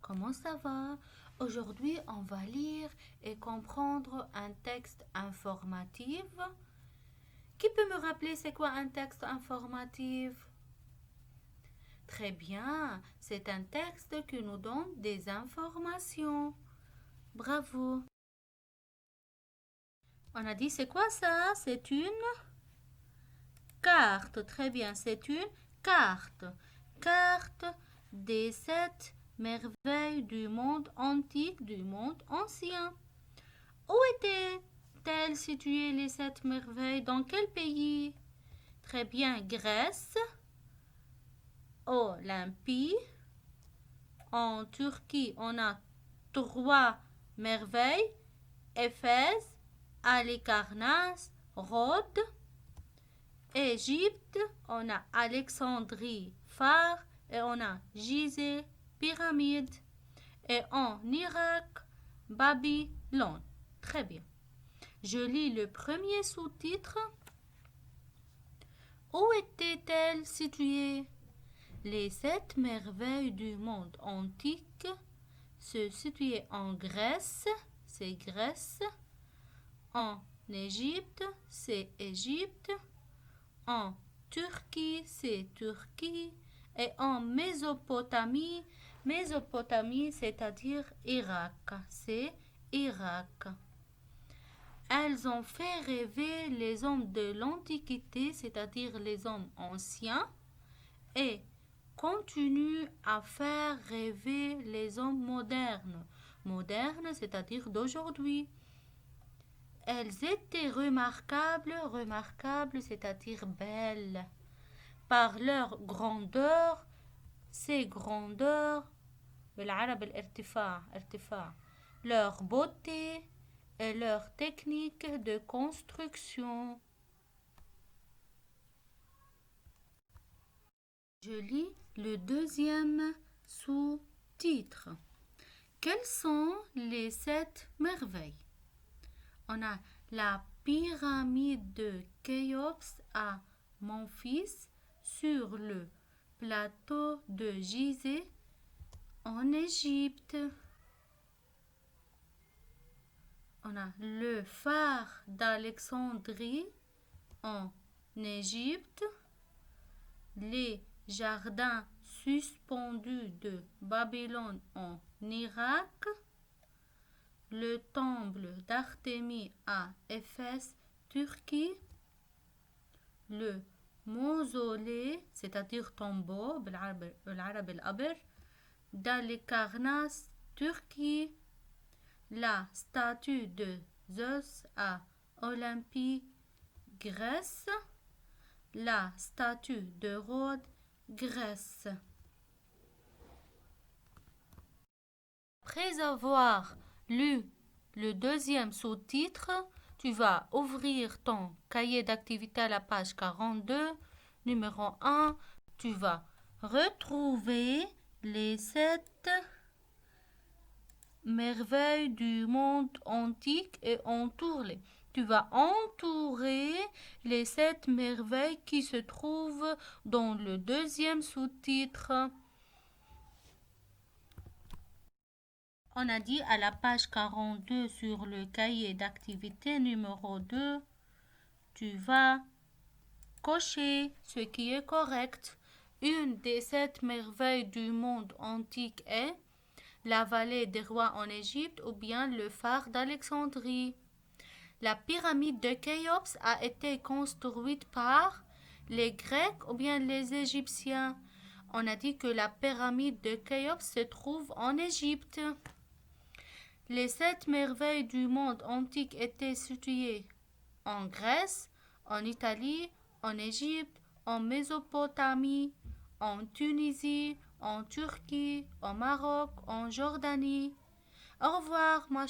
comment ça va? Aujourd'hui, on va lire et comprendre un texte informatif. Qui peut me rappeler c'est quoi un texte informatif? Très bien, c'est un texte qui nous donne des informations. Bravo. On a dit c'est quoi ça? C'est une carte. Très bien, c'est une carte. Carte des 7 merveilles du monde antique, du monde ancien. Où étaient-elles situées les 7 merveilles? Dans quel pays? Très bien, Grèce, Olympie. En Turquie, on a 3 merveilles: Éphèse, Halicarnasse, Rhodes. Égypte, on a Alexandrie, Phare, et on a Gizeh, pyramide. Et en Irak, Babylone. Très bien. Je lis le premier sous-titre. Où étaient-elles situées? Les 7 merveilles du monde antique se situaient en Grèce, c'est Grèce. En Égypte, c'est Égypte. En Turquie, c'est Turquie. Et en Mésopotamie, Mésopotamie, c'est-à-dire Irak, c'est Irak. Elles ont fait rêver les hommes de l'Antiquité, c'est-à-dire les hommes anciens, et continuent à faire rêver les hommes modernes. Modernes, c'est-à-dire d'aujourd'hui. Elles étaient remarquables, remarquables, c'est-à-dire belles, par leur grandeur, ces grandeurs, بالعربي ارتفاع, leur beauté et leur technique de construction. Je lis le deuxième sous-titre. Quelles sont les 7 merveilles? On a la pyramide de Khéops à Memphis, sur le plateau de Gizeh en Égypte. On a le phare d'Alexandrie en Égypte, les jardins suspendus de Babylone en Irak, le temple d'Artémis à Éphèse, Turquie, le mausolée, c'est-à-dire tombeau, بالعربي القبر, d'Halicarnasse, Turquie, la statue de Zeus à Olympie, Grèce, la statue de Rhodes, Grèce. Après avoir lu le deuxième sous-titre, tu vas ouvrir ton cahier d'activité à la page 42, numéro 1. Tu vas retrouver les 7 merveilles du monde antique et entoure-les. Tu vas entourer les 7 merveilles qui se trouvent dans le deuxième sous-titre. On a dit à la page 42 sur le cahier d'activité numéro 2, tu vas cocher ce qui est correct. Une des 7 merveilles du monde antique est la vallée des rois en Égypte ou bien le phare d'Alexandrie. La pyramide de Khéops a été construite par les Grecs ou bien les Égyptiens. On a dit que la pyramide de Khéops se trouve en Égypte. Les 7 merveilles du monde antique étaient situées en Grèce, en Italie, en Égypte, en Mésopotamie, en Tunisie, en Turquie, au Maroc, en Jordanie. Au revoir, ma